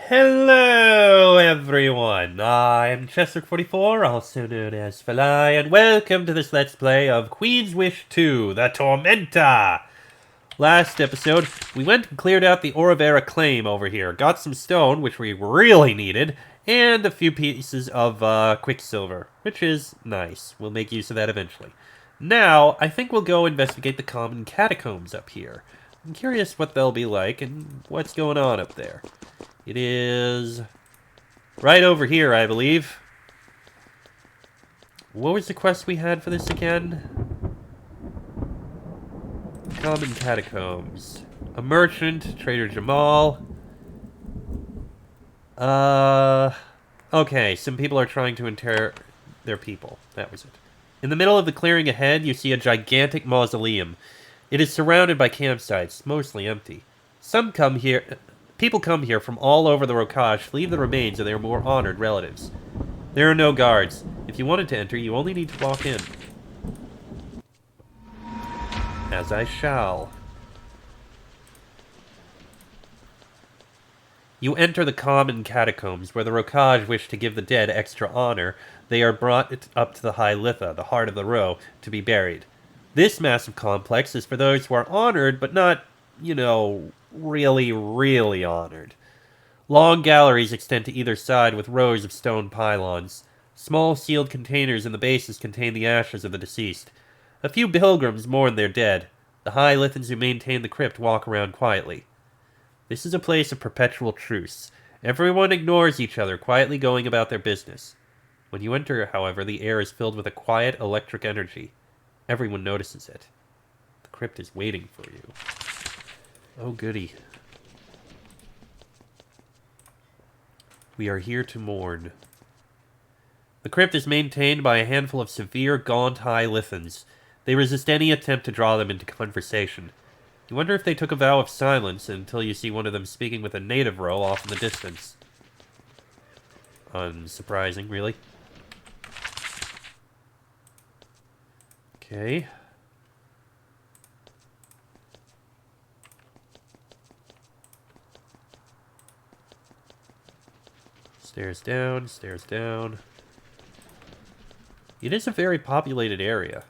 Hello, everyone. I'm Chester44, also known as Falai, and welcome to this Let's Play of Queen's Wish 2, The Tormenta. Last episode, we went and cleared out the Orovera claim over here, got some stone, which we really needed, and a few pieces of quicksilver, which is nice. We'll make use of that eventually. Now, I think we'll go investigate the common catacombs up here. I'm curious what they'll be like and what's going on up there. It is right over here, I believe. What was the quest we had for this again? Common Catacombs. A merchant, Trader Jamal. Okay, some people are trying to inter their people. That was it. In the middle of the clearing ahead, you see a gigantic mausoleum. It is surrounded by campsites, mostly empty. People come here from all over the Rokaj to leave the remains of their more honored relatives. There are no guards. If you wanted to enter, you only need to walk in. As I shall. You enter the common catacombs, where the Rokaj wish to give the dead extra honor. They are brought up to the High Litha, the heart of the row, to be buried. This massive complex is for those who are honored, but not, really honored. Long galleries extend to either side with rows of stone pylons. Small sealed containers in the bases contain the ashes of the deceased. A few pilgrims mourn their dead. The High Lithans who maintain the crypt walk around quietly. This is a place of perpetual truce. Everyone ignores each other, quietly going about their business. When you enter, however, the air is filled with a quiet electric energy. Everyone notices it. The crypt is waiting for you. Oh, goody. We are here to mourn. The crypt is maintained by a handful of severe, gaunt High Lithans. They resist any attempt to draw them into conversation. You wonder if they took a vow of silence until you see one of them speaking with a native row off in the distance. Unsurprising, really. Okay. Stairs down, stairs down. It is a very populated area.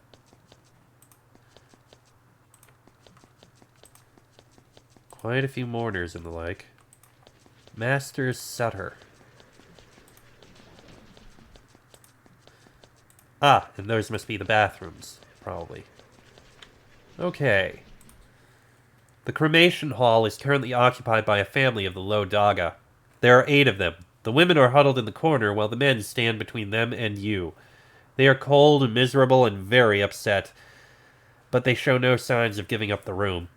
Quite a few mourners and the like. Master Sutter. Ah, and those must be the bathrooms, probably. Okay. The Cremation Hall is currently occupied by a family of the Low Daga. There are 8 of them. The women are huddled in the corner while the men stand between them and you. They are cold and miserable and very upset, but they show no signs of giving up the room.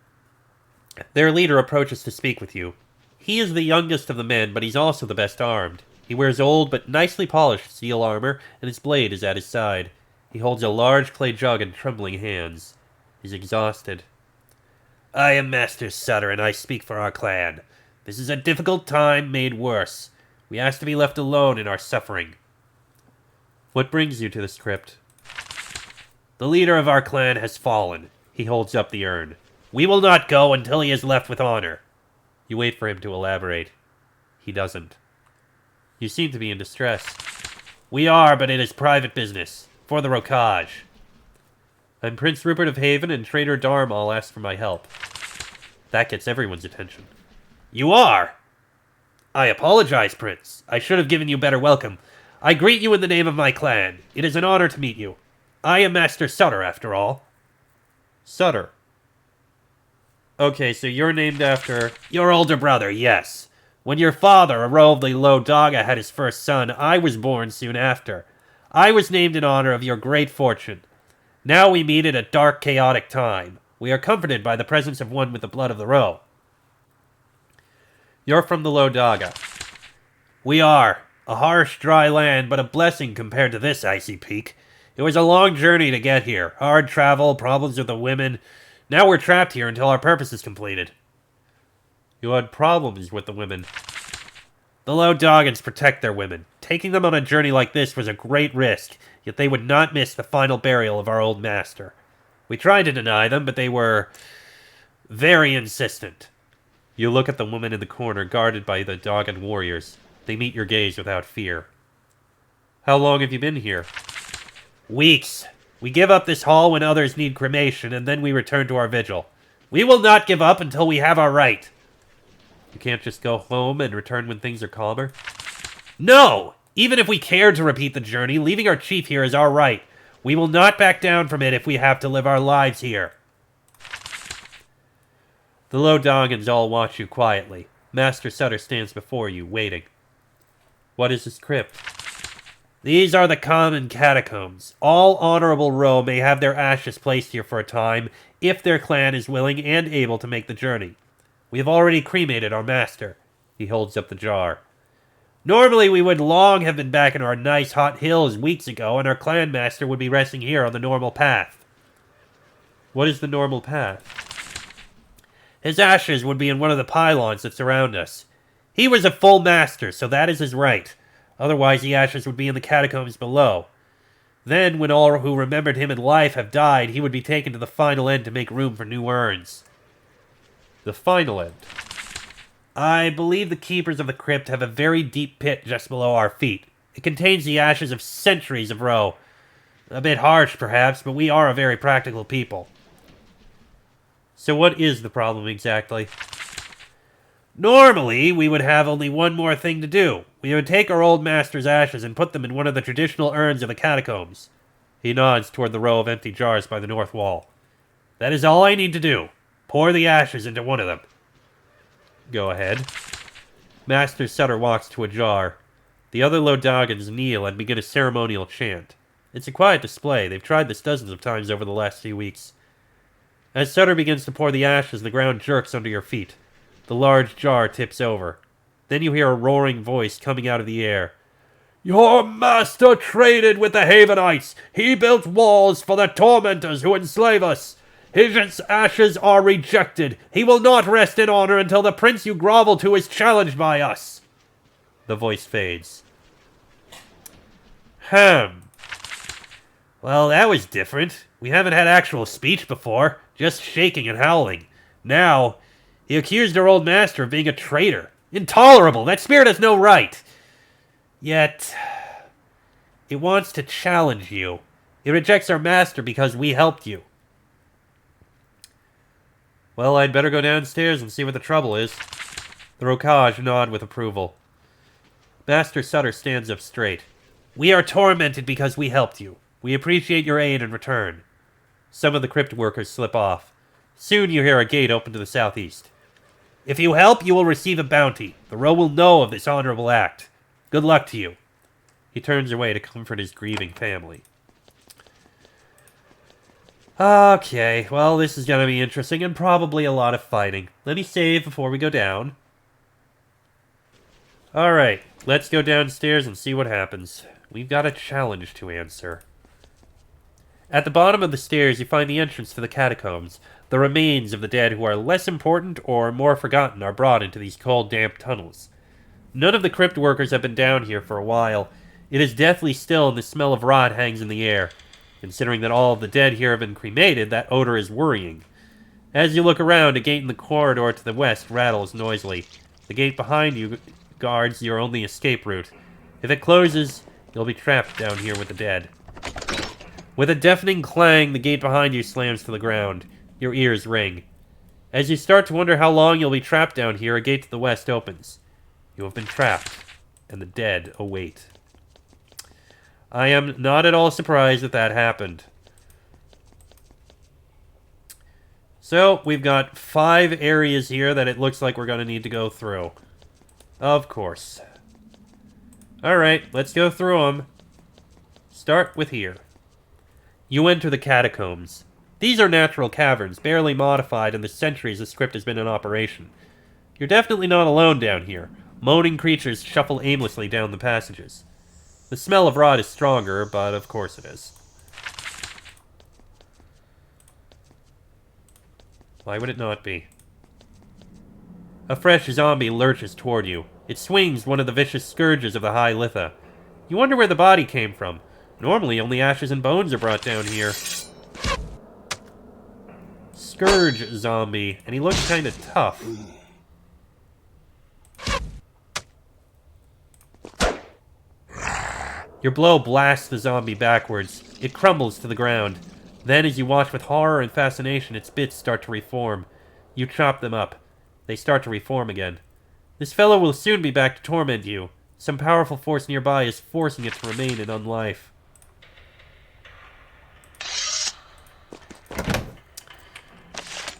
Their leader approaches to speak with you. He is the youngest of the men, but he's also the best armed. He wears old but nicely polished steel armor, and his blade is at his side. He holds a large clay jug in trembling hands. He's exhausted. I am Master Sutter, and I speak for our clan. This is a difficult time made worse. We ask to be left alone in our suffering. What brings you to this crypt? The leader of our clan has fallen. He holds up the urn. We will not go until he is left with honor. You wait for him to elaborate. He doesn't. You seem to be in distress. We are, but it is private business. For the Rokaj. I'm Prince Rupert of Haven, and Trader Darmal asked for my help. That gets everyone's attention. You are? I apologize, Prince. I should have given you better welcome. I greet you in the name of my clan. It is an honor to meet you. I am Master Sutter, after all. Sutter. Okay, so you're named after... Your older brother, yes. When your father, a row of the Low Daga, had his first son, I was born soon after. I was named in honor of your great fortune. Now we meet at a dark, chaotic time. We are comforted by the presence of one with the blood of the row. You're from the Low Daga. We are. A harsh, dry land, but a blessing compared to this icy peak. It was a long journey to get here. Hard travel, problems with the women. Now we're trapped here until our purpose is completed. You had problems with the women. The Low Dagans protect their women. Taking them on a journey like this was a great risk, yet they would not miss the final burial of our old master. We tried to deny them, but they were very insistent. You look at the woman in the corner, guarded by the dogged warriors. They meet your gaze without fear. How long have you been here? Weeks. We give up this hall when others need cremation, and then we return to our vigil. We will not give up until we have our right. You can't just go home and return when things are calmer? No! Even if we cared to repeat the journey, leaving our chief here is our right. We will not back down from it if we have to live our lives here. The low Dongans all watch you quietly. Master Sutter stands before you, waiting. What is this crypt? These are the common catacombs. All honorable Ro may have their ashes placed here for a time, if their clan is willing and able to make the journey. We have already cremated our master. He holds up the jar. Normally we would long have been back in our nice hot hills weeks ago, and our clan master would be resting here on the normal path. What is the normal path? His ashes would be in one of the pylons that surround us. He was a full master, so that is his right. Otherwise, the ashes would be in the catacombs below. Then, when all who remembered him in life have died, he would be taken to the final end to make room for new urns. The final end? I believe the keepers of the crypt have a very deep pit just below our feet. It contains the ashes of centuries of Ro. A bit harsh, perhaps, but we are a very practical people. So what is the problem exactly? Normally, we would have only one more thing to do. We would take our old master's ashes and put them in one of the traditional urns of the catacombs. He nods toward the row of empty jars by the north wall. That is all I need to do. Pour the ashes into one of them. Go ahead. Master Sutter walks to a jar. The other Lodogans kneel and begin a ceremonial chant. It's a quiet display. They've tried this dozens of times over the last few weeks. As Sutter begins to pour the ashes, the ground jerks under your feet. The large jar tips over. Then you hear a roaring voice coming out of the air. Your master traded with the Havenites. He built walls for the tormentors who enslave us. His ashes are rejected. He will not rest in honor until the prince you grovel to is challenged by us. The voice fades. Well, that was different. We haven't had actual speech before, just shaking and howling. Now, he accused our old master of being a traitor. Intolerable! That spirit has no right! Yet, it wants to challenge you. It rejects our master because we helped you. Well, I'd better go downstairs and see what the trouble is. The Rokaj nod with approval. Master Sutter stands up straight. We are tormented because we helped you. We appreciate your aid in return. Some of the crypt workers slip off. Soon you hear a gate open to the southeast. If you help, you will receive a bounty. The Ro will know of this honorable act. Good luck to you. He turns away to comfort his grieving family. Okay, well, this is going to be interesting and probably a lot of fighting. Let me save before we go down. Alright, let's go downstairs and see what happens. We've got a challenge to answer. At the bottom of the stairs, you find the entrance to the catacombs. The remains of the dead who are less important or more forgotten are brought into these cold, damp tunnels. None of the crypt workers have been down here for a while. It is deathly still and the smell of rot hangs in the air. Considering that all of the dead here have been cremated, that odor is worrying. As you look around, a gate in the corridor to the west rattles noisily. The gate behind you guards your only escape route. If it closes, you'll be trapped down here with the dead. With a deafening clang, the gate behind you slams to the ground. Your ears ring. As you start to wonder how long you'll be trapped down here, a gate to the west opens. You have been trapped, and the dead await. I am not at all surprised that that happened. So, we've got 5 areas here that it looks like we're going to need to go through. Of course. Alright, let's go through them. Start with here. You enter the catacombs. These are natural caverns, barely modified in the centuries this crypt has been in operation. You're definitely not alone down here. Moaning creatures shuffle aimlessly down the passages. The smell of rot is stronger, but of course it is. Why would it not be? A fresh zombie lurches toward you. It swings one of the vicious scourges of the High Litha. You wonder where the body came from. Normally, only ashes and bones are brought down here. Scourge Zombie, and he looks kinda tough. Your blow blasts the zombie backwards. It crumbles to the ground. Then, as you watch with horror and fascination, its bits start to reform. You chop them up. They start to reform again. This fellow will soon be back to torment you. Some powerful force nearby is forcing it to remain in unlife.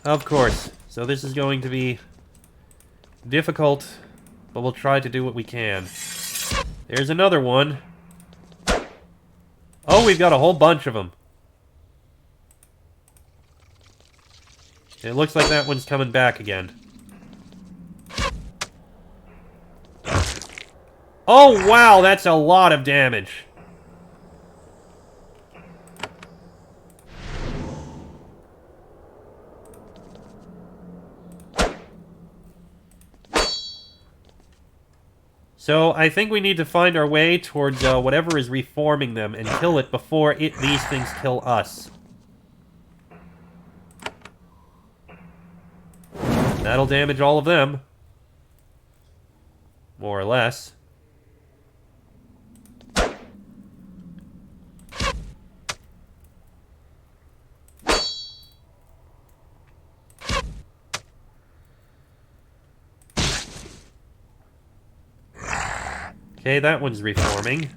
Of course. So this is going to be difficult, but we'll try to do what we can. There's another one. Oh, we've got a whole bunch of them. It looks like that one's coming back again. Oh, wow, that's a lot of damage. So, I think we need to find our way towards whatever is reforming them and kill it before these things kill us. That'll damage all of them. More or less. Okay, that one's reforming.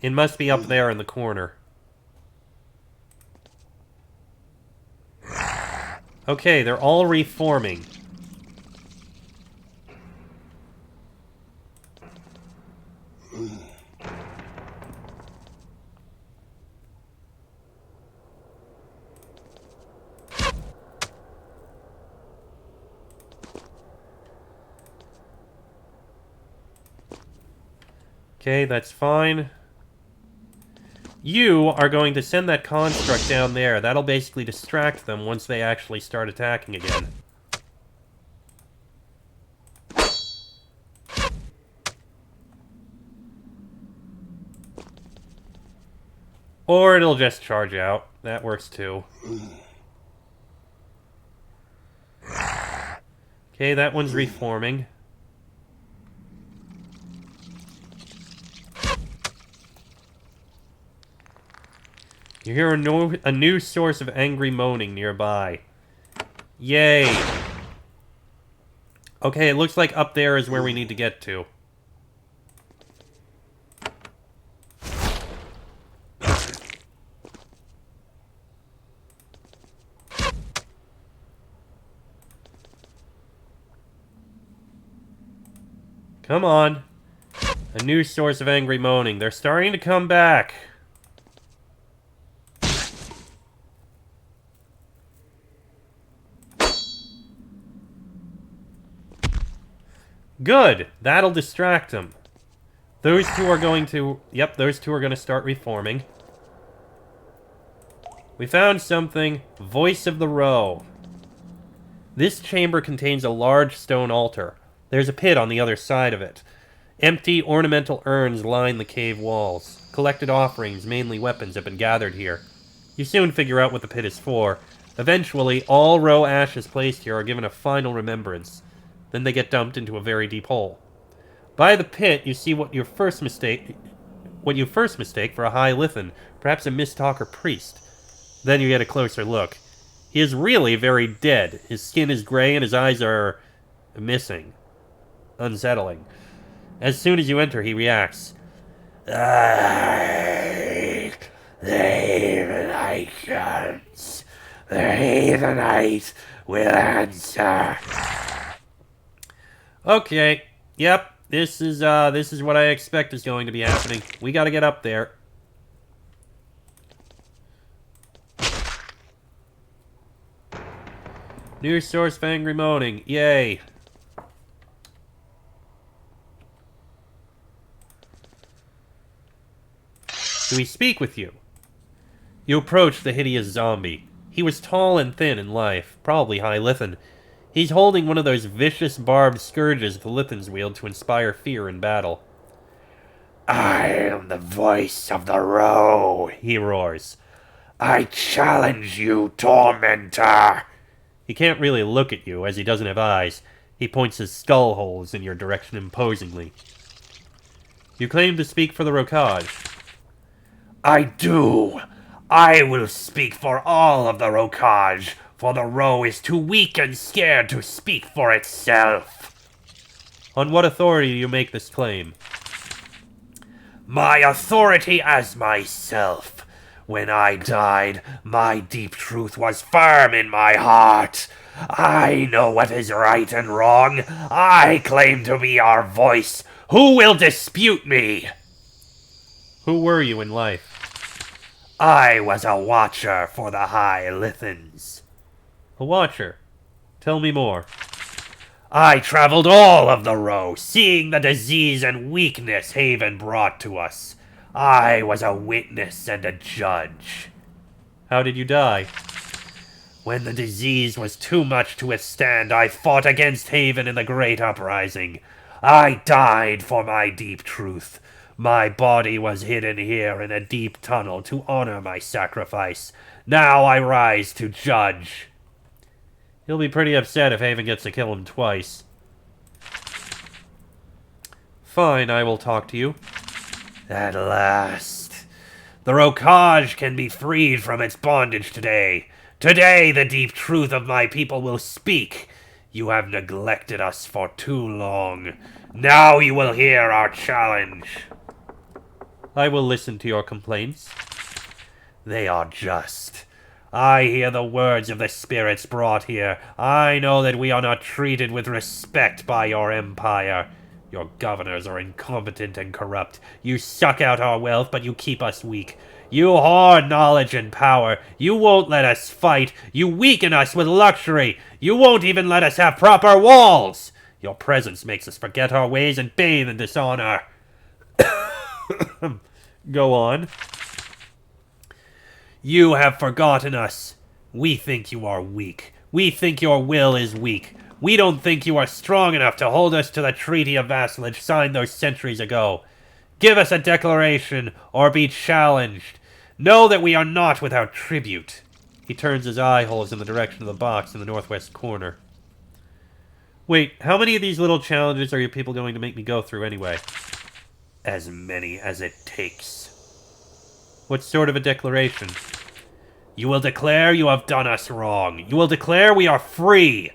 It must be up there in the corner. Okay, they're all reforming. Okay, that's fine. You are going to send that construct down there. That'll basically distract them once they actually start attacking again. Or it'll just charge out. That works too. Okay, that one's reforming. You hear a new source of angry moaning nearby. Yay! Okay, it looks like up there is where we need to get to. Come on. A new source of angry moaning. They're starting to come back. Good! That'll distract them. Those two are going to... Yep, those two are going to start reforming. We found something. Voice of the Row. This chamber contains a large stone altar. There's a pit on the other side of it. Empty, ornamental urns line the cave walls. Collected offerings, mainly weapons, have been gathered here. You soon figure out what the pit is for. Eventually, all Row ashes placed here are given a final remembrance. Then they get dumped into a very deep hole. By the pit, you see what you first mistake for a high Lithan, perhaps a mist-talker priest. Then you get a closer look. He is really very dead. His skin is gray and his eyes are missing. Unsettling. As soon as you enter, he reacts. The Heathenites. The Heathenites will answer. Okay. Yep. This is what I expect is going to be happening. We gotta get up there. New source of angry moaning. Yay. Do we speak with you? You approach the Hideous Zombie. He was tall and thin in life, probably high Lithan. He's holding one of those vicious barbed scourges the Lithans wield to inspire fear in battle. I am the voice of the Row, he roars. I challenge you, tormentor. He can't really look at you, as he doesn't have eyes. He points his skull holes in your direction imposingly. You claim to speak for the Rokaj. I do. I will speak for all of the Rokaj, for the Row is too weak and scared to speak for itself. On what authority do you make this claim? My authority as myself. When I died, my deep truth was firm in my heart. I know what is right and wrong. I claim to be our voice. Who will dispute me? Who were you in life? I was a watcher for the High Lithens. A watcher. Tell me more. I traveled all of the Row, seeing the disease and weakness Haven brought to us. I was a witness and a judge. How did you die? When the disease was too much to withstand, I fought against Haven in the Great Uprising. I died for my deep truth. My body was hidden here in a deep tunnel to honor my sacrifice. Now I rise to judge. He'll be pretty upset if Haven gets to kill him twice. Fine, I will talk to you. At last. The Rokaj can be freed from its bondage today. Today the deep truth of my people will speak. You have neglected us for too long. Now you will hear our challenge. I will listen to your complaints. They are just. I hear the words of the spirits brought here. I know that we are not treated with respect by your empire. Your governors are incompetent and corrupt. You suck out our wealth, but you keep us weak. You hoard knowledge and power. You won't let us fight. You weaken us with luxury. You won't even let us have proper walls. Your presence makes us forget our ways and bathe in dishonor. Go on. You have forgotten us. We think you are weak. We think your will is weak. We don't think you are strong enough to hold us to the treaty of vassalage signed those centuries ago. Give us a declaration, or be challenged. Know that we are not without tribute. He turns his eye holes in the direction of the box in the northwest corner. Wait, how many of these little challenges are you people going to make me go through anyway? As many as it takes. What sort of a declaration? You will declare you have done us wrong. You will declare we are free.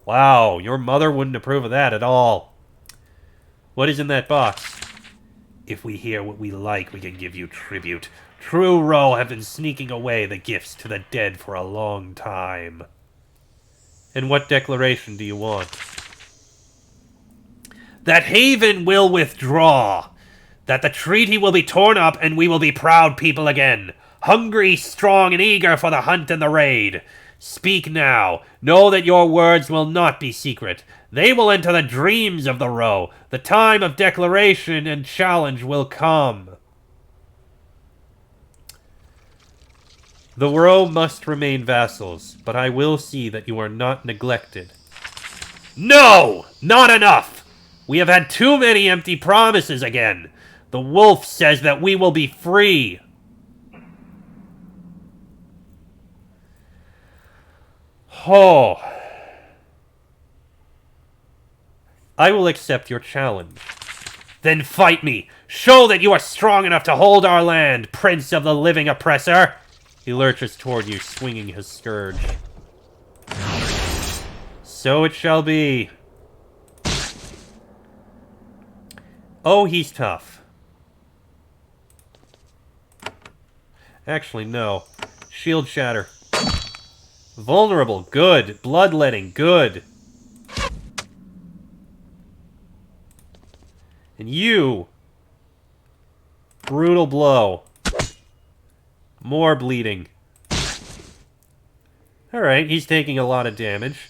Wow, your mother wouldn't approve of that at all. What is in that box? If we hear what we like, we can give you tribute. True Row have been sneaking away the gifts to the dead for a long time. And what declaration do you want? That Haven will withdraw. That the treaty will be torn up and we will be proud people again. Hungry, strong, and eager for the hunt and the raid. Speak now. Know that your words will not be secret. They will enter the dreams of the Row. The time of declaration and challenge will come. The Row must remain vassals, but I will see that you are not neglected. No! Not enough! We have had too many empty promises again. The wolf says that we will be free. Oh. I will accept your challenge. Then fight me. Show that you are strong enough to hold our land, prince of the living oppressor. He lurches toward you, swinging his scourge. So it shall be. Oh, he's tough. Actually, no. Shield shatter. Vulnerable, good. Bloodletting, good. And you. Brutal blow. More bleeding. Alright, he's taking a lot of damage.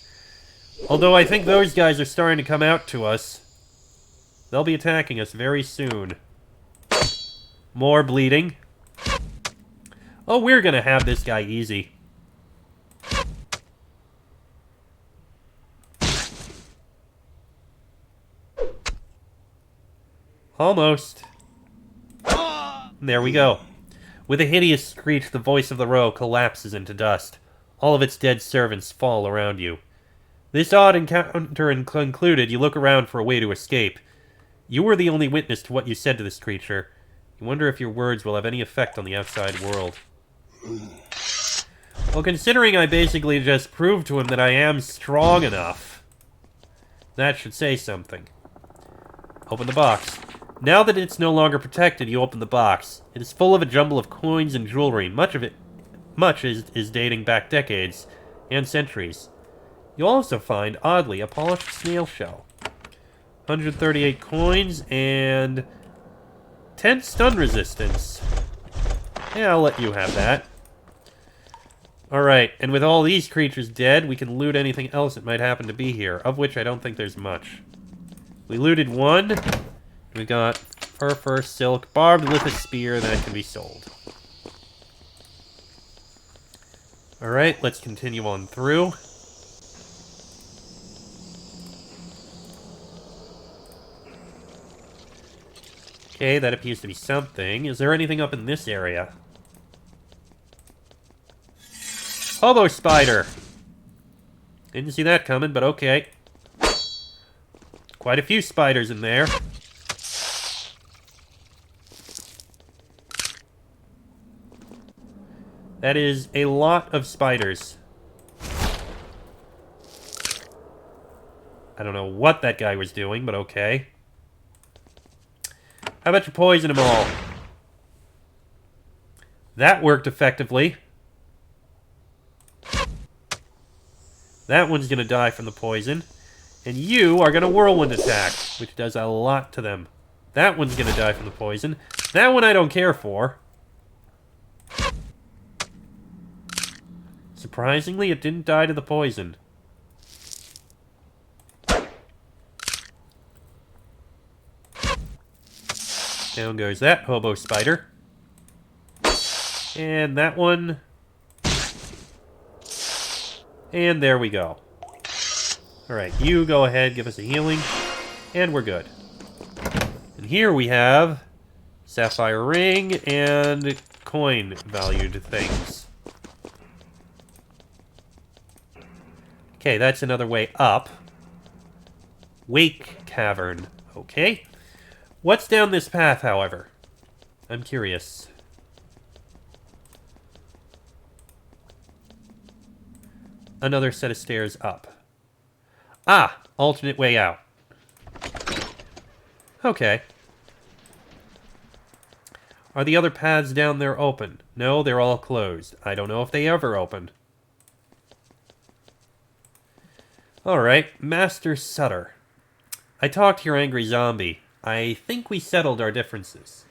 Although I think those guys are starting to come out to us. They'll be attacking us very soon. More bleeding. Oh, we're gonna have this guy easy. Almost. There we go. With a hideous screech, the voice of the row collapses into dust. All of its dead servants fall around you. This odd encounter concluded, you look around for a way to escape. You were the only witness to what you said to this creature. You wonder if your words will have any effect on the outside world. Well, considering I basically just proved to him that I am strong enough, that should say something. Open the box. Now that it's no longer protected, you open the box. It is full of a jumble of coins and jewelry. Much is dating back decades and centuries. You'll also find, oddly, a polished snail shell. 138 coins and 10 stun resistance. Yeah, I'll let you have that. Alright, and with all these creatures dead, we can loot anything else that might happen to be here, of which I don't think there's much. We looted one. We got fur, silk, barbed with a spear that can be sold. Alright, let's continue on through. Okay, that appears to be something. Is there anything up in this area? Hobo spider! Didn't see that coming, but okay. Quite a few spiders in there. That is a lot of spiders. I don't know what that guy was doing, but okay. How about you poison them all? That worked effectively. That one's gonna die from the poison. And you are gonna whirlwind attack, which does a lot to them. That one's gonna die from the poison. That one I don't care for. Surprisingly, it didn't die to the poison. Down goes that hobo spider. And that one. And there we go. Alright, you go ahead, give us a healing. And we're good. And here we have sapphire ring and coin valued things. Okay, that's another way up. Wake Cavern. Okay. What's down this path, however? I'm curious. Another set of stairs up. Ah! Alternate way out. Okay. Are the other paths down there open? No, they're all closed. I don't know if they ever opened. Alright, Master Sutter. I talked to your angry zombie. I think we settled our differences.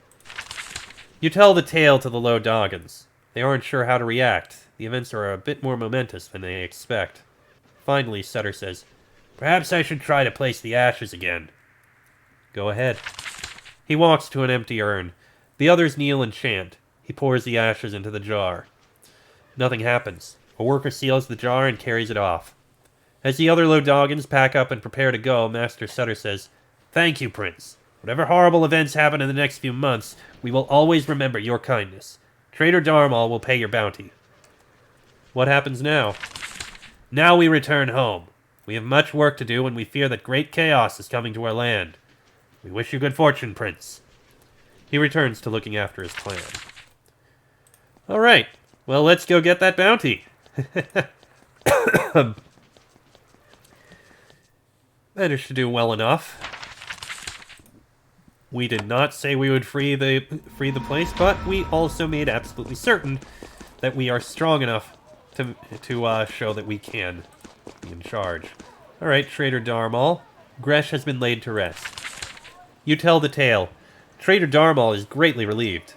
You tell the tale to the low doggons. They aren't sure how to react. The events are a bit more momentous than they expect. Finally, Sutter says, "Perhaps I should try to place the ashes again." Go ahead. He walks to an empty urn. The others kneel and chant. He pours the ashes into the jar. Nothing happens. A worker seals the jar and carries it off. As the other low doggons pack up and prepare to go, Master Sutter says, "Thank you, Prince. Whatever horrible events happen in the next few months, we will always remember your kindness. Trader Darmal will pay your bounty." What happens now? Now we return home. We have much work to do, and we fear that great chaos is coming to our land. We wish you good fortune, Prince. He returns to looking after his clan. Alright, well, let's go get that bounty. Managed to do well enough. We did not say we would free the place, but we also made absolutely certain that we are strong enough to show that we can be in charge. Alright, Trader Darmal. Gresh has been laid to rest. You tell the tale. Trader Darmal is greatly relieved.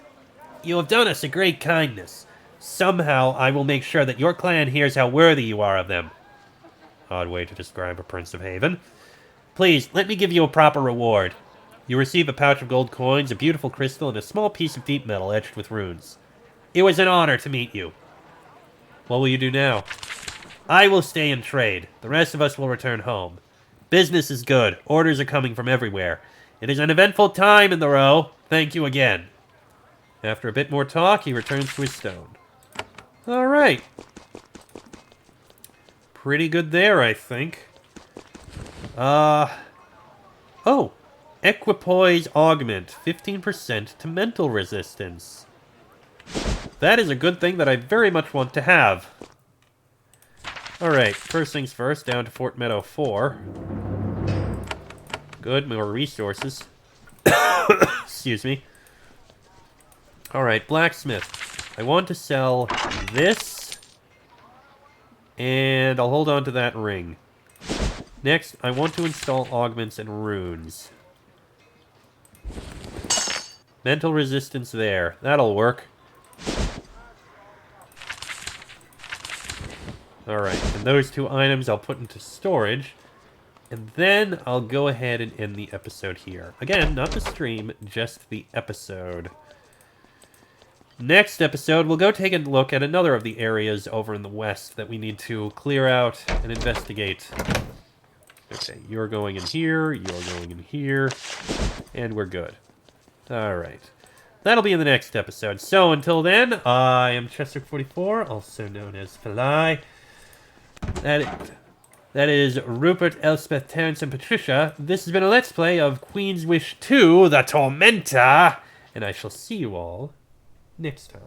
You have done us a great kindness. Somehow I will make sure that your clan hears how worthy you are of them. Odd way to describe a Prince of Haven. Please, let me give you a proper reward. You receive a pouch of gold coins, a beautiful crystal, and a small piece of deep metal etched with runes. It was an honor to meet you. What will you do now? I will stay and trade. The rest of us will return home. Business is good. Orders are coming from everywhere. It is an eventful time in the row. Thank you again. After a bit more talk, he returns to his stone. Alright. Pretty good there, I think. Oh! Equipoise Augment. 15% to mental resistance. That is a good thing that I very much want to have. Alright, first things first, down to Fort Meadow 4. Good, more resources. Excuse me. Alright, blacksmith. I want to sell this. And I'll hold on to that ring. Next, I want to install augments and runes. Mental resistance there. That'll work. Alright, and those two items I'll put into storage. And then I'll go ahead and end the episode here. Again, not the stream, just the episode. Next episode, we'll go take a look at another of the areas over in the west that we need to clear out and investigate. Okay, you're going in here, you're going in here, and we're good. Alright. That'll be in the next episode. So, until then, I am Chester44, also known as Fly. That is Rupert, Elspeth, Terrence, and Patricia. This has been a Let's Play of Queen's Wish 2, The Tormentor, and I shall see you all next time.